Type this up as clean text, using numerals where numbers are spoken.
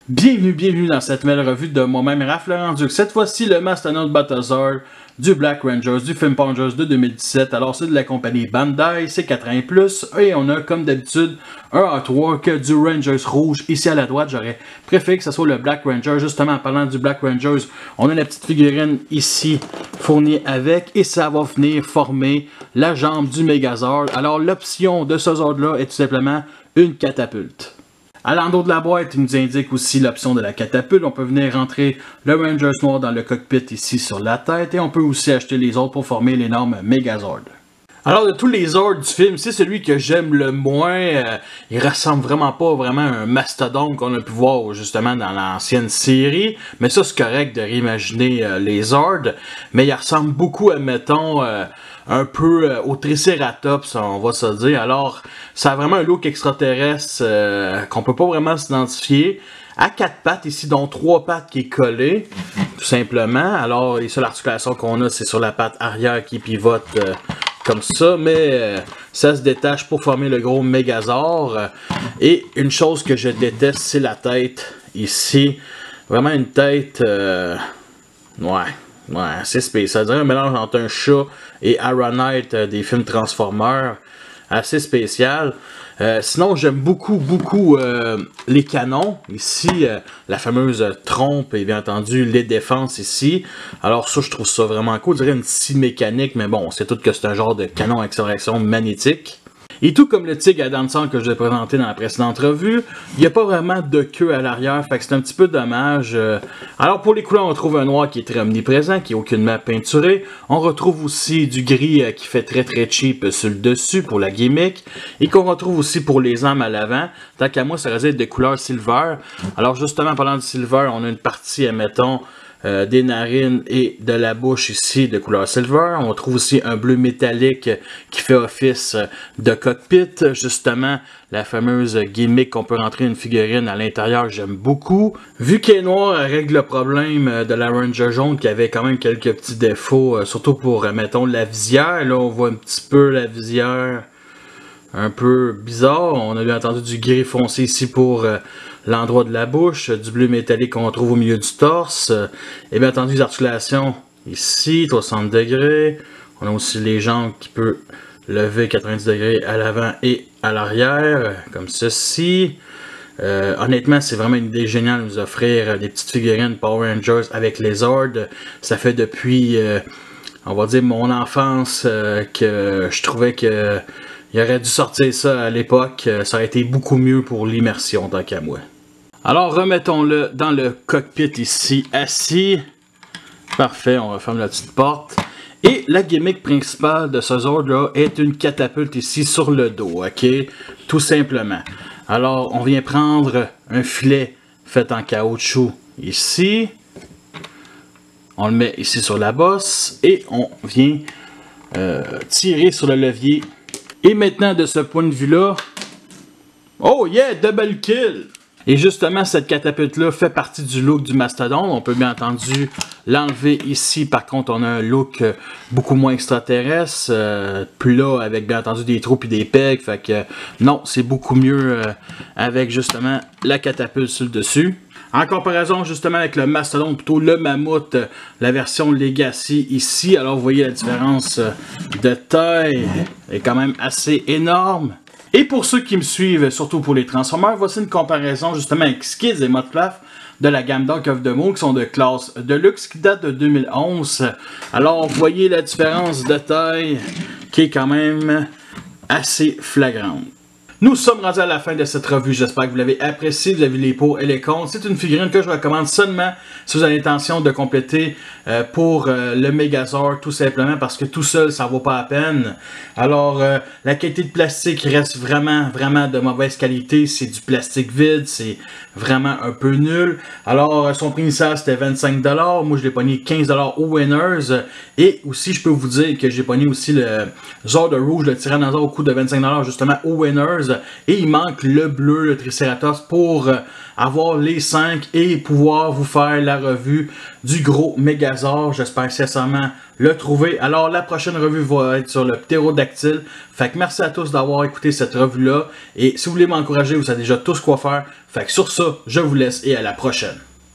Bienvenue dans cette nouvelle revue de moi-même, Raph Laurent-Duc. Cette fois-ci, le Mastodon Balthazar du Black Rangers, du film Rangers de 2017. Alors, c'est de la compagnie Bandai, c'est 4 ans et plus. Et on a, comme d'habitude, un artwork du Rangers rouge. Ici à la droite, j'aurais préféré que ce soit le Black Ranger. Justement, en parlant du Black Rangers, on a la petite figurine ici fournie avec. Et ça va venir former la jambe du Megazord. Alors, l'option de ce Zord-là est tout simplement une catapulte. À l'endos de la boîte, il nous indique aussi l'option de la catapulte. On peut venir rentrer le Rangers noir dans le cockpit ici sur la tête. Et on peut aussi acheter les autres pour former l'énorme Megazord. Alors de tous les Zords du film, c'est celui que j'aime le moins. Il ressemble vraiment pas à un mastodonte qu'on a pu voir justement dans l'ancienne série. Mais ça c'est correct de réimaginer les Zords. Mais il ressemble beaucoup, admettons, un peu au Triceratops, on va se dire. Alors ça a vraiment un look extraterrestre qu'on peut pas vraiment s'identifier. À 4 pattes ici, dont 3 pattes qui est collée, tout simplement. Alors les seules articulations qu'on a, c'est sur la patte arrière qui pivote comme ça, mais ça se détache pour former le gros Megazord. Et une chose que je déteste, c'est la tête ici. Vraiment une tête, assez spéciale. C'est un mélange entre un chat et Aronite des films Transformers. Assez spécial. Sinon, j'aime beaucoup les canons. Ici, la fameuse trompe et bien entendu les défenses ici. Alors ça, je trouve ça vraiment cool. Je dirais une scie mécanique, mais bon, c'est tout que c'est un genre de canon à accélération magnétique. Et tout comme le Tigre à dents de sang que je vais présenter dans la précédente revue, il n'y a pas vraiment de queue à l'arrière, fait que c'est un petit peu dommage. Alors pour les couleurs, on retrouve un noir qui est très omniprésent, qui est aucunement peinturé. On retrouve aussi du gris qui fait très cheap sur le dessus pour la gimmick. Et qu'on retrouve aussi pour les armes à l'avant. Tant qu'à moi, ça reste de couleur silver. Alors justement, en parlant du silver, on a une partie, admettons, des narines et de la bouche ici de couleur silver. On trouve aussi un bleu métallique qui fait office de cockpit. Justement, la fameuse gimmick qu'on peut rentrer une figurine à l'intérieur, j'aime beaucoup. Vu qu'elle est noire, elle règle le problème de la Ranger jaune qui avait quand même quelques petits défauts, surtout pour, mettons, la visière. Là, on voit un petit peu la visière un peu bizarre. On a bien entendu du gris foncé ici pour l'endroit de la bouche, du bleu métallique qu'on trouve au milieu du torse. Et bien entendu, les articulations ici, 60 degrés. On a aussi les jambes qui peuvent lever 90 degrés à l'avant et à l'arrière, comme ceci. Honnêtement, c'est vraiment une idée géniale de nous offrir des petites figurines Power Rangers avec les Zords. Ça fait depuis, on va dire, mon enfance que je trouvais que il aurait dû sortir ça à l'époque. Ça aurait été beaucoup mieux pour l'immersion, tant qu'à moi. Alors, remettons-le dans le cockpit ici, assis. Parfait, on referme la petite porte. Et la gimmick principale de ce Zord-là est une catapulte ici sur le dos, ok? Tout simplement. Alors, on vient prendre un filet fait en caoutchouc ici. On le met ici sur la bosse. Et on vient tirer sur le levier. Et maintenant, de ce point de vue-là, oh yeah, double kill! Et justement, cette catapulte-là fait partie du look du Mastodon. On peut bien entendu l'enlever ici. Par contre, on a un look beaucoup moins extraterrestre. Plus là, avec bien entendu des trous et des pegs. Fait que non, c'est beaucoup mieux avec justement la catapulte sur le dessus. En comparaison justement avec le Mastodon, plutôt le Mammouth, la version Legacy ici. Alors vous voyez la différence de taille est quand même assez énorme. Et pour ceux qui me suivent, surtout pour les Transformers, voici une comparaison justement avec Skids et Mudflap de la gamme Dark of the Moon qui sont de classe Deluxe qui date de 2011. Alors vous voyez la différence de taille qui est quand même assez flagrante. Nous sommes rendus à la fin de cette revue, j'espère que vous l'avez apprécié, vous avez les pour et les contre. C'est une figurine que je recommande seulement si vous avez l'intention de compléter pour le Megazord, tout simplement parce que tout seul ça vaut pas la peine. Alors la qualité de plastique reste vraiment de mauvaise qualité, c'est du plastique vide, c'est vraiment un peu nul. Alors son prix initial c'était 25$, moi je l'ai pogné 15$ au Winners. Et aussi je peux vous dire que j'ai pogné aussi le Zord rouge, le Tyrannosaure au coût de 25$ justement au Winners. rose et il manque le bleu, le Triceratops, pour avoir les 5 et pouvoir vous faire la revue du gros Mégazord. J'espère sincèrement le trouver. Alors la prochaine revue va être sur le Ptérodactyle. Fait que merci à tous d'avoir écouté cette revue là, et si vous voulez m'encourager, vous savez déjà tous quoi faire. Fait que sur ça, je vous laisse et à la prochaine.